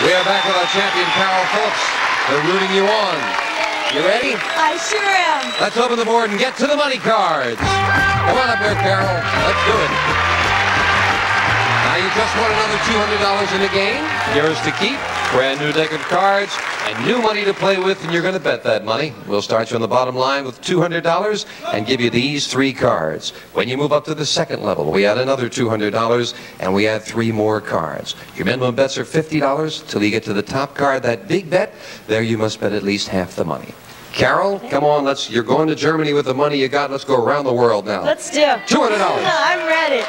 We are back with our champion, Carol Phillips. They're rooting you on. You ready? I sure am. Let's open the board and get to the money cards. Come on up here, Carol. Let's do it. Now you just won another $200 in the game. Yours to keep. Brand new deck of cards and new money to play with, and you're going to bet that money. We'll start you on the bottom line with $200 and give you these 3 cards. When you move up to the second level, we add another $200 and we add 3 more cards. Your minimum bets are $50 till you get to the top card, that big bet. There you must bet at least half the money. Carol, come on, you're going to Germany with the money you got. Let's go around the world now. Let's do it. $200. I'm ready.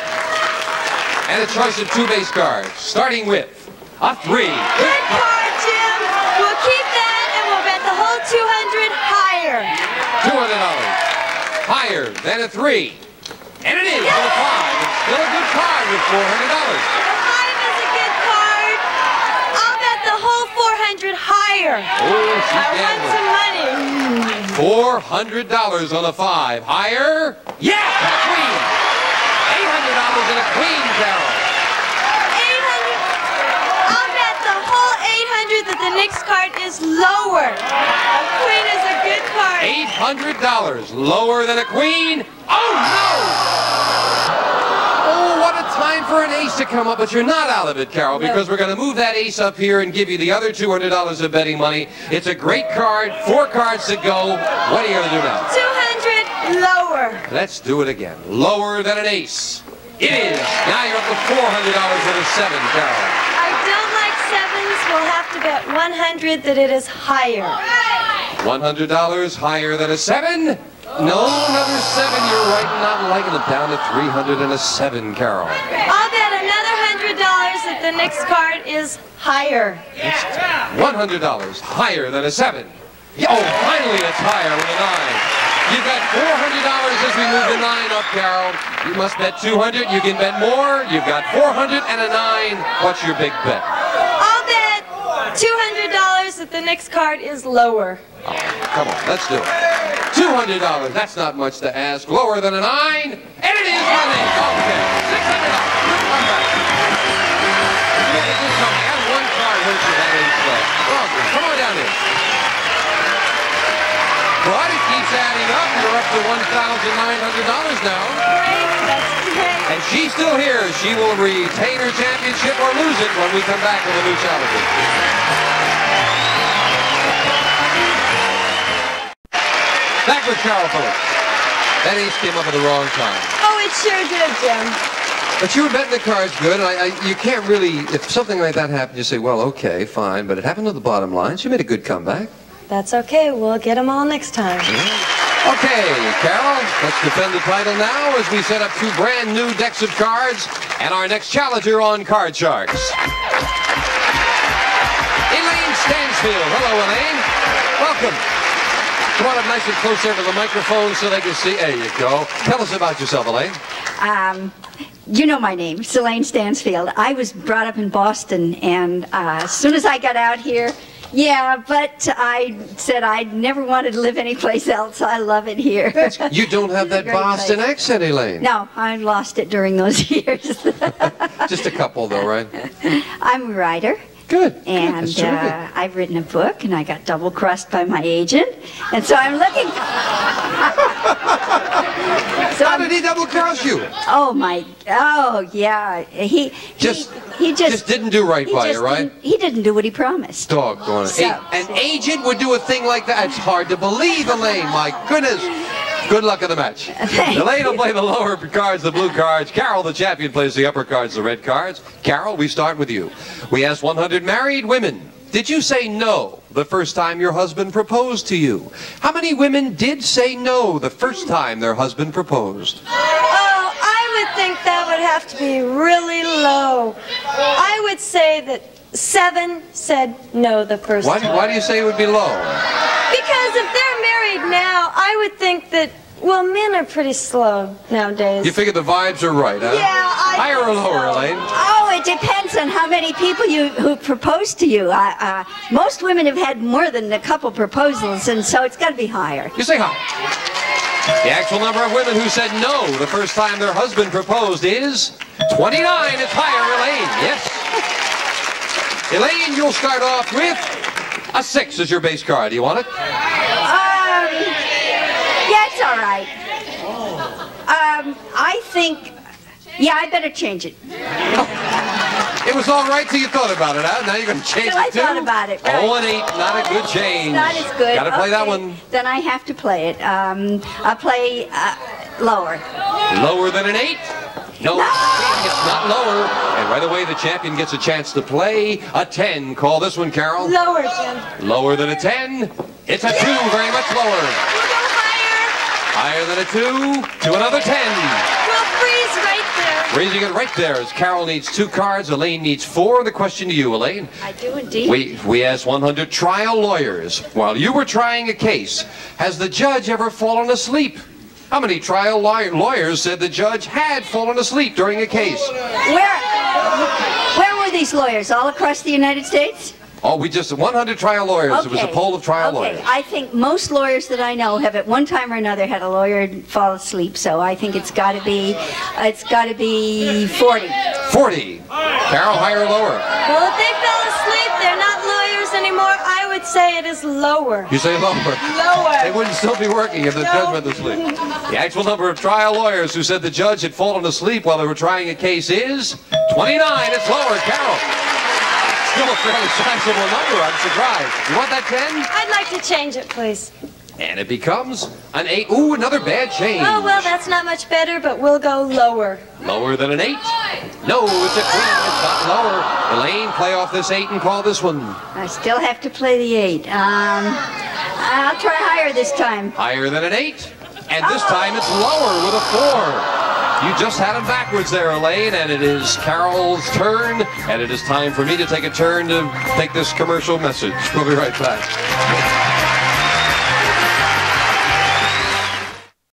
And a choice of 2 base cards, starting with a 3. Good card, Jim. We'll keep that and we'll bet the whole $200 higher. $200. Higher than a 3. And it is a 5. It's still a good card with $400. The 5 is a good card. I'll bet the whole $400 higher. Oh, she's I want some money. $400 on a 5. Higher? Yeah, and a queen. $800 and a queen, Carol. 800. I'll bet the whole 800 that the next card is lower. A queen is a good card. $800 lower than a queen. Oh, no! Oh, what a time for an ace to come up, but you're not out of it, Carol, because we're going to move that ace up here and give you the other $200 of betting money. It's a great card. 4 cards to go. What are you going to do now? 200 lower. Let's do it again. Lower than an ace. It is. Now you're up to $400 with a 7, Carol. I don't like 7s. We'll have to bet 100 that it is higher. $100 higher than a 7? No, another 7. You're right, not liking it. Down to $307, Carol. I'll bet another $100 that the next card is higher. $100 higher than a 7. Oh, finally it's higher with a 9. You've got $400 as we move the 9 up, Carol. You must bet 200. You can bet more. You've got 400 and a 9. What's your big bet? I'll bet $200 that the next card is lower. Oh, come on, let's do it. $200. That's not much to ask. Lower than a 9. And it is money. Okay. $600. Come back. You had a good coming. I had 1 card hurt you that ace left. Welcome. Come on down here. But it keeps adding up. You're up to $1,900 now. Great, that's great. And she's still here. She will retain her championship or lose it when we come back with a new challenger. Back with Carol Phillips. That ace came up at the wrong time. Oh, it sure did, Jim. But you were betting the cards good. You can't really, if something like that happened, you say, well, okay, fine. But it happened to the bottom line. She made a good comeback. That's okay. We'll get them all next time. Yeah. Okay, Carol, let's defend the title now as we set up 2 brand new decks of cards and our next challenger on Card Sharks. Elaine Stansfield. Hello, Elaine. Welcome. Come on up nice and close there to the microphone so they can see. There you go. Tell us about yourself, Elaine. You know my name, Elaine Stansfield. I was brought up in Boston, and as soon as I got out here, yeah, but I said I never wanted to live anyplace else. I love it here. You don't have that Boston accent, Elaine. No, I lost it during those years. Just a couple, though, right? I'm a writer. Good. And I've written a book, and I got double-crossed by my agent, and so I'm looking. How did he double-cross you? Oh yeah. He just didn't do right by you, right? He didn't do what he promised. Doggone it. An agent would do a thing like that? It's hard to believe, Elaine. My goodness. Good luck in the match. Elaine will play the lower cards, the blue cards. Carol, the champion, plays the upper cards, the red cards. Carol, we start with you. We asked 100 married women. Did you say no the first time your husband proposed to you? How many women did say no the first time their husband proposed? Oh, I would think that would have to be really low. I would say that 7 said no the first time. Why do you say it would be low? Because if they're married now, I would think that, well, men are pretty slow nowadays. You figure the vibes are right, huh? Yeah, higher or lower, Elaine? Oh, it depends on how many people who propose to you. Most women have had more than a couple proposals, and so it's got to be higher. You say high. The actual number of women who said no the first time their husband proposed is 29. It's higher, Elaine. Yes. Elaine, you'll start off with a 6 as your base card. Do you want it? Yeah, it's all right. I think, yeah, I better change it. It was all right till you thought about it, huh? Now you're going to change So I it too? thought about it. Right. 0 and 8, not a good change. Not as good. Got to play that Okay, one. Then I have to play it. I'll play lower. Lower than an 8? No, it's not lower. And right away, the champion gets a chance to play a 10. Call this one, Carol. Lower, Jim. Lower than a 10. It's a 2, very much lower. We'll go higher. Higher than a 2 to another 10. We'll freeze right there. Raising it right there as Carol needs 2 cards, Elaine needs 4. The question to you, Elaine. I do indeed. We asked 100 trial lawyers. While you were trying a case, has the judge ever fallen asleep? How many trial lawyers said the judge had fallen asleep during a case? Where were these lawyers? All across the United States? Oh, we just 100 trial lawyers. Okay. It was a poll of trial lawyers. I think most lawyers that I know have at one time or another had a lawyer fall asleep, so I think it's got to be 40. 40. Carol, higher or lower? Well, if they fell asleep, they're not lawyers anymore. I would say it is lower. You say lower. Lower. They wouldn't still be working if the judge went to sleep. The actual number of trial lawyers who said the judge had fallen asleep while they were trying a case is 29. It's lower. Carol. Still a fairly sizable number. I'm surprised. You want that 10? I'd like to change it, please. And it becomes an 8. Ooh, another bad change. Oh, well, that's not much better, but we'll go lower. Lower than an 8? No, it's a 3. It's not lower. Elaine, play off this 8 and call this one. I still have to play the 8. I'll try higher this time. Higher than an 8. And this time it's lower with a 4. You just had them backwards there, Elaine, and it is Carol's turn, and it is time for me to take a turn to take this commercial message. We'll be right back.